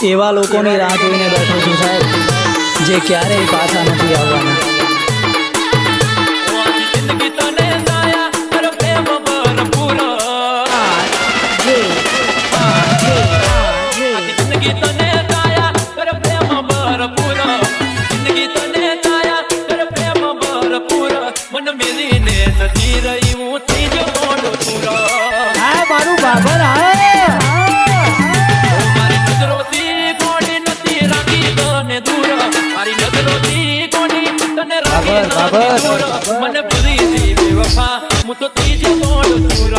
એવા લોકોની રાહ જોઈને બેઠો છું સાહેબ, જે ક્યારેય પાછા નથી આવવાના. મને પૂરી દી બેવફા હું તો ત્રીજો મોડ પૂરો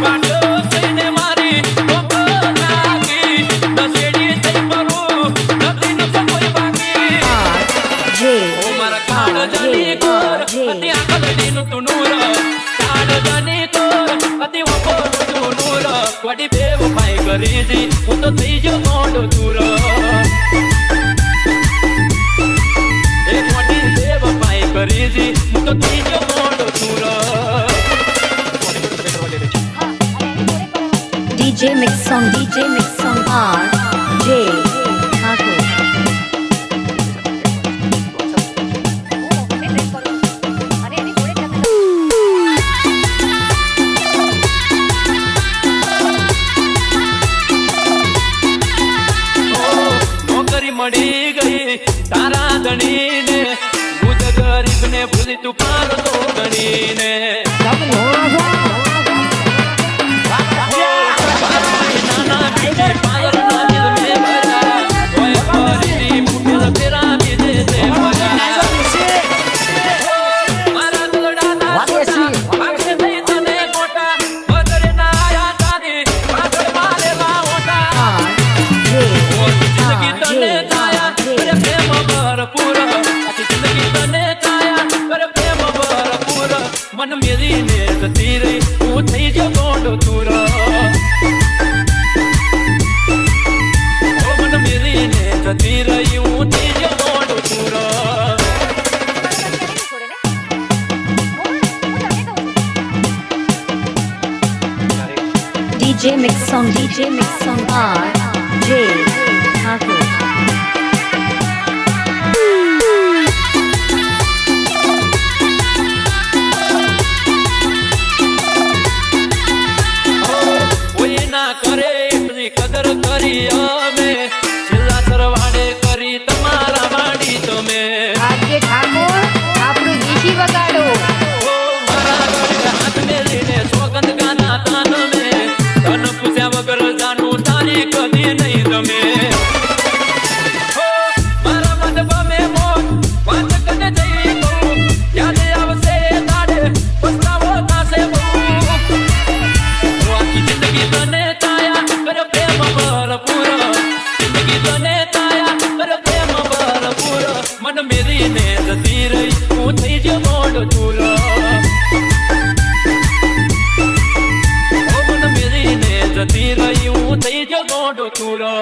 પાટો થઈને મારી ઓપો નાગી દસેડી થઈ મરું નથી ન કોઈ બાકી ઓ મારા કાળ જાની કોર અતિ આકલડી નું તું નૂર કાળ જાની કોર અતિ ઓપો તું નૂર વડી બેવફાઈ કરી દી હું તો ત્રીજો મોડ પૂરો કરીજી હું તો ત્રીજો મોડો ચૂરો DJ Mix Song RJ Thakur. નોકરી મળી ગઈ તારા ધણીને ગરીબ ને ભૂલી તું પાર તો ગણીને નાના બીજે પાયર ના દિલ મે ભરા કોઈ ફરી મુઠલ ફેરા બીજે તે ભરા મારા દોડા ના વાગે થઈ તને કોટા બદરે ના આયા તારી પાછળ મારેલા ઓટા જિંદગી તને કાયા પ્રેમ ભરપૂર મન મેરી ને જતી રહી હું થઈ ગયો ગોંડો તુરો મન મેરી ને જતી રહી હું થઈ ગયો ગોંડો તુરો DJ Mix Song RJ Thakur. કરે એટલી કદર કરી અમે છેલ્લા સરવાડે કરી તમારા વાડી તમે આજે ઠાકોર આપણું દેશી વગાડો મારા ગળે હાથ મેલીને સોગંદ ગાના તાન મે તન પૂછ્યા વગર જાનું તારી કદી નહીં તમે મારા મન બમે મોત વાત કને જઈ કહું યાદ આવશે તારે પસ્તાવો થાશે બહુ આખી જિંદગી તને મન મેરી ને જતી રહી હું થઈ ગયો મોડો ચૂરો મન મેરી ને જતી રહી હું થઈ ગયો મોડો ચૂરો